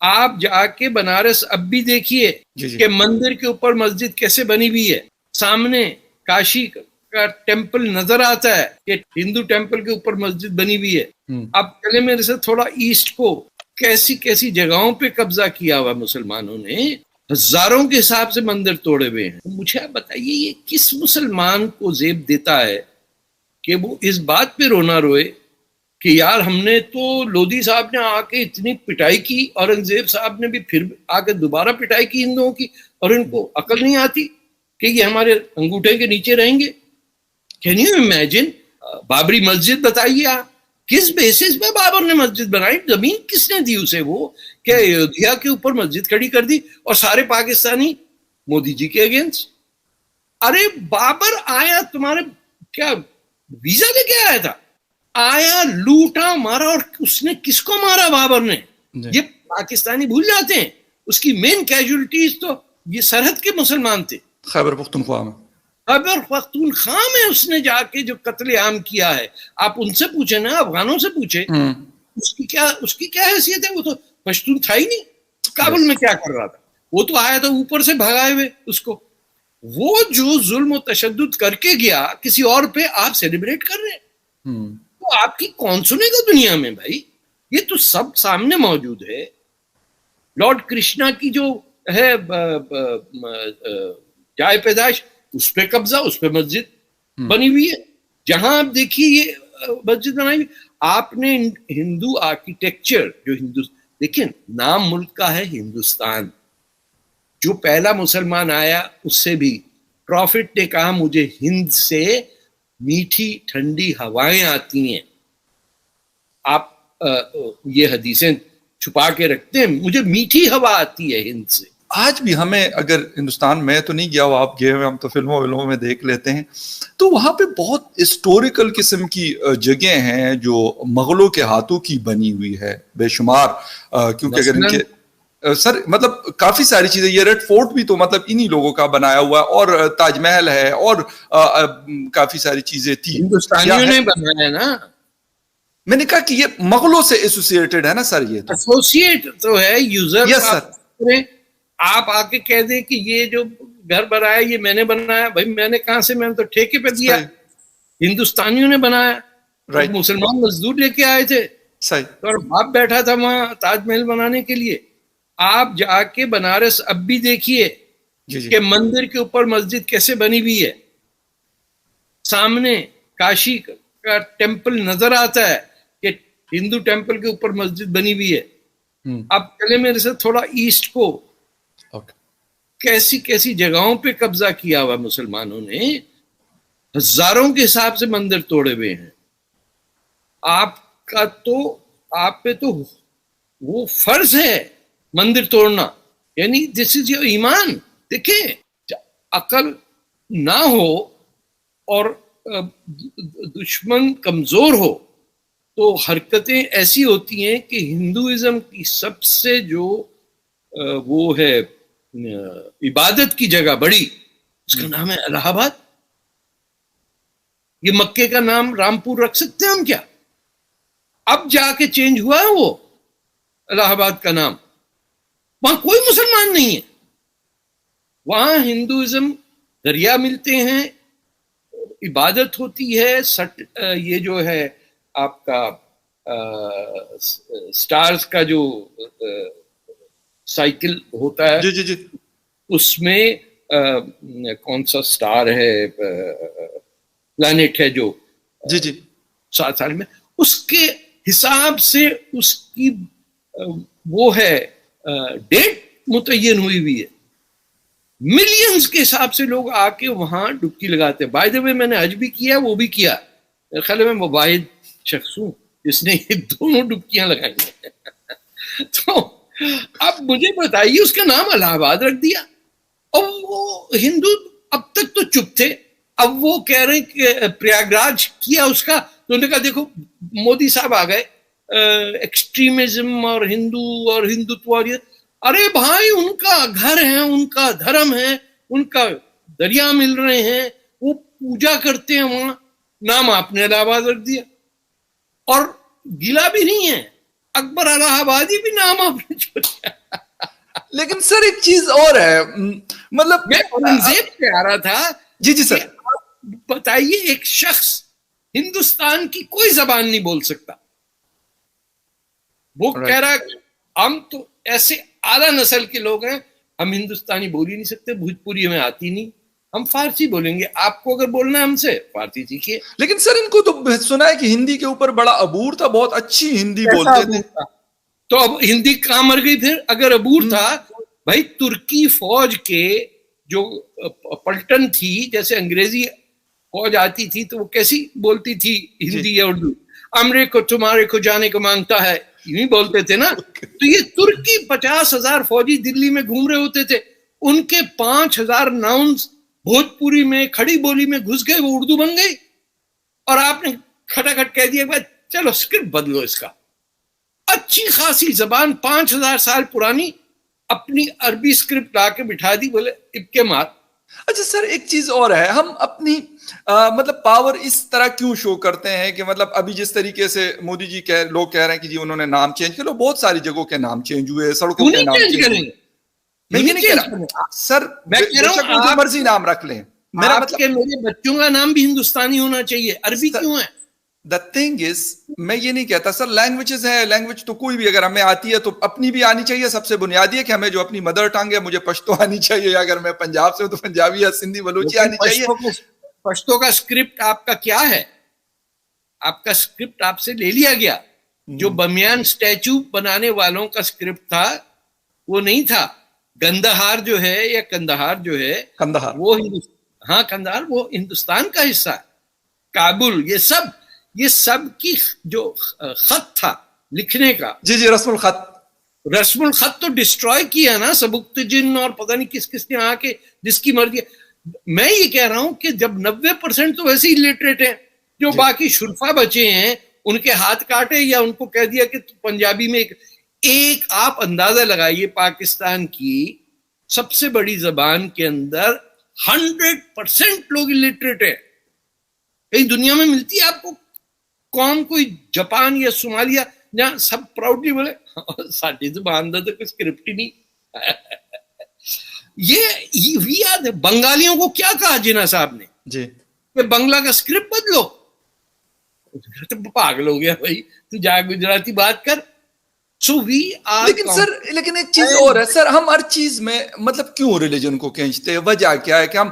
आप जाके बनारस अब भी देखिए कि मंदिर के ऊपर मस्जिद कैसे बनी हुई है, सामने काशी का टेम्पल नजर आता है कि हिंदू टेम्पल के ऊपर मस्जिद बनी हुई है। अब चले मेरे से थोड़ा ईस्ट को, कैसी कैसी जगहों पे कब्जा किया हुआ मुसलमानों ने, हजारों के हिसाब से मंदिर तोड़े हुए हैं। मुझे आप बताइए ये किस मुसलमान को जेब देता है कि वो इस बात पे रोना रोए कि यार हमने तो लोधी साहब ने आके इतनी पिटाई की, औरंगजेब साहब ने भी फिर आके दोबारा पिटाई की हिंदुओं की, और इनको अकल नहीं आती कि ये हमारे अंगूठे के नीचे रहेंगे। Can you imagine? बाबरी मस्जिद बताइए आप, किस बेसिस पे बाबर ने मस्जिद बनाई? जमीन किसने दी उसे? वो क्या अयोध्या के ऊपर मस्जिद खड़ी कर दी और सारे पाकिस्तानी मोदी जी के अगेंस्ट? अरे बाबर आया, तुम्हारे क्या वीजा लेके आया था? आया, लूटा, मारा, और उसने किसको मारा बाबर ने? ये पाकिस्तानी भूल जाते हैं। उसकी मेन कैजुअलिटीज तो ये सरहद के मुसलमान थे। खैबर पख्तूनख्वा में, खैबर पख्तूनख्वा में उसने जाके जो कत्लेआम किया है, आप उनसे पूछे ना, अफगानों से पूछे, उसकी क्या हैसियत है? वो तो पश्तून था ही नहीं। काबुल में क्या कर रहा था? वो तो आया था ऊपर से भगाए हुए उसको। वो जो जुल्म और तशद्दुद करके गया, किसी और पे आप सेलिब्रेट कर रहे हैं। तो आपकी कौन सुनेगा दुनिया में भाई? ये तो सब सामने मौजूद है। लॉर्ड कृष्णा की जो है जाय पैदाइश, उस पे कब्जा, उस पे मस्जिद बनी हुई है। जहां आप देखिए ये मस्जिद बनाई, आपने हिंदू आर्किटेक्चर जो हिंदू, देखिए नाम मुल्क का है हिंदुस्तान। जो पहला मुसलमान आया उससे भी प्रॉफिट ने कहा मुझे हिंद से मीठी ठंडी हवाएं आती हैं। आप ये हदीसें छुपा के रखते हैं, मुझे मीठी हवा आती है हिंद से। आज भी हमें, अगर हिंदुस्तान में तो नहीं गया हो, आप गए हुए, हम तो फिल्मों में देख लेते हैं, तो वहां पे बहुत हिस्टोरिकल किस्म की जगह हैं जो मुगलों के हाथों की बनी हुई है बेशुमार। क्योंकि अगर इनके सर मतलब काफी सारी चीजें, ये रेड फोर्ट भी तो मतलब इन्हीं लोगों का बनाया हुआ है, और ताजमहल है, और काफी सारी चीजें थी, हिंदुस्तानियों ने बनाया ना। मैंने कहा कि ये मुगलों से एसोसिएटेड है ना सर। ये तो एसोसिएट तो है, यूजर। Yes sir. आप आके कह दें कि ये जो घर बनाया ये मैंने बनाया, भाई मैंने कहां से? मैंने तो ठेके पे दिया। हिंदुस्तानियों ने बनाया, तो मुसलमान मजदूर लेके आए थे। सही। और बाप बैठा था वहां ताजमहल बनाने के लिए। आप जाके बनारस अब भी देखिए कि मंदिर के ऊपर मस्जिद कैसे बनी हुई है, सामने काशी का टेम्पल नजर आता है कि हिंदू टेम्पल के ऊपर मस्जिद बनी हुई है। अब चले मेरे से थोड़ा ईस्ट को, कैसी कैसी जगहों पे कब्जा किया हुआ मुसलमानों ने, हजारों के हिसाब से मंदिर तोड़े हुए हैं। आपका तो, आप पे तो वो फर्ज है मंदिर तोड़ना, यानी दिस इज योर ईमान। देखिए, अकल ना हो और दुश्मन कमजोर हो तो हरकतें ऐसी होती हैं कि हिंदुइज्म की सबसे जो वो है इबादत की जगह बड़ी, उसका नाम है इलाहाबाद। ये मक्के का नाम रामपुर रख सकते हैं हम क्या? अब जाके चेंज हुआ है वो इलाहाबाद का नाम। वहां कोई मुसलमान नहीं है, वहां हिंदुइज्म दरिया मिलते हैं, इबादत होती है। ये जो है आपका स्टार्स का जो साइकिल होता है, जी जी जी, उसमें कौन सा स्टार है, प्लैनेट है जो जी जी 7 साल में, उसके हिसाब से उसकी वो है डेट मुतय्यन हुई हुई है। मिलियंस के हिसाब से लोग आके वहां डुबकी लगाते हैं। बाय द वे मैंने हज भी किया, वो भी किया। मेरे ख्याल में मैं वाहिद शख्स हूं जिसने ये दोनों डुबकियां लगाई हैं। तो अब मुझे बताइए, उसका नाम इलाहाबाद रख दिया। और वो हिंदू अब तक तो चुप थे, अब वो कह रहे कि प्रयागराज किया उसका। तो उन्होंने कहा देखो मोदी साहब आ गए, एक्सट्रीमिज्म और हिंदुत्व और ये। अरे भाई, उनका घर है, उनका धर्म है, उनका दरिया मिल रहे हैं, वो पूजा करते हैं वहां, नाम आपने इलाहाबाद रख दिया। और गिला भी नहीं है, अकबर इलाहाबादी भी नाम आपने छोड़ दिया। लेकिन सर एक चीज और है, मतलब मैं औरंगजेब पे आ रहा था। जी जी सर। बताइए, एक शख्स हिंदुस्तान की कोई जबान नहीं बोल सकता, वो कह रहा है हम तो ऐसे आला नस्ल के लोग हैं, हम हिंदुस्तानी बोल ही नहीं सकते, भोजपुरी हमें आती नहीं, हम फारसी बोलेंगे। आपको अगर बोलना है हमसे, फारसी सीखिए। लेकिन सर इनको तो सुना है कि हिंदी के ऊपर बड़ा अबूर था, बहुत अच्छी हिंदी बोलते थे। तो अब हिंदी कहां मर गई फिर, अगर अबूर था? भाई तुर्की फौज के जो पलटन थी, जैसे अंग्रेजी फौज आती थी तो वो कैसी बोलती थी हिंदी या उर्दू? अमरे को तुम्हारे को जाने को मांगता है, यूं बोलते थे ना। तो ये तुर्की 50,000 फौजी दिल्ली में घूम रहे होते थे, उनके 5,000 नाउन्स भोजपुरी में, खड़ी बोली में घुस गए, वो उर्दू बन गई। और आपने खटाखट कह दिया भाई चलो स्क्रिप्ट बदलो इसका। अच्छी खासी जबान 5,000 साल पुरानी, अपनी अरबी स्क्रिप्ट लाके बिठा दी, बोले इब्के मार। अच्छा सर एक चीज और है, हम अपनी मतलब पावर इस तरह क्यों शो करते हैं कि मतलब अभी जिस तरीके से मोदी जी लोग कह रहे हैं कि जी उन्होंने नाम चेंज किया, बहुत सारी जगहों के नाम चेंज हुए, सड़कों के नाम चेंज हुए। मैं ये नहीं कह रहा सर, मैं कह रहा हूं जो मर्जी नाम रख लें, मेरा मतलब मेरे बच्चों का नाम भी हिंदुस्तानी होना चाहिए, अरबी क्यों है? द थिंग इज, मैं ये नहीं कहता सर, लैंग्वेजेस है, लैंग्वेज तो कोई भी अगर हमें आती है तो अपनी भी आनी चाहिए। सबसे बुनियादी है कि हमें जो अपनी मदर टंग है, मुझे पश्तो आनी चाहिए, अगर मैं पंजाब से हूं तो पंजाबी या सिंधी बलूची आनी चाहिए। पश्तो का स्क्रिप्ट आपका क्या है? आपका स्क्रिप्ट आपसे ले लिया गया। जो बमियान स्टैचू बनाने वालों का स्क्रिप्ट था वो नहीं था। गंदहार जो है या कंदहार जो है, कंदहार वो हाँ कंदहार वो हिंदुस्तान का हिस्सा है। काबुल, ये सब की जो खत था लिखने का, जी जी, रस्मुल खत तो डिस्ट्रॉय किया ना सबुक्तजिन और पता नहीं किस किसने आके, जिसकी मर्जी। मैं ये कह रहा हूं कि जब 90% तो वैसे ही इलिटरेट हैं, जो बाकी शुरफा बचे हैं उनके हाथ काटे या उनको कह दिया कि पंजाबी में एक आप अंदाजा लगाइए, पाकिस्तान की सबसे बड़ी जबान के अंदर 100% लोग इलिटरेट है। कहीं दुनिया में मिलती है आपको कौम, कोई जापान या सोमालिया जहां सब प्राउडली बोले साडी जुबान दा तो कोई स्क्रिप्ट ही नहीं। ये बंगालियों को क्या कहा जिन्ना साहब ने जी कि बंगला का स्क्रिप्ट बदलो? तो पागल हो गया भाई, तू जा गुजराती बात कर। So we are. लेकिन एक चीज और है सर, हम हर चीज में मतलब क्यों रिलीजन को खींचते हैं? वजह क्या है कि हम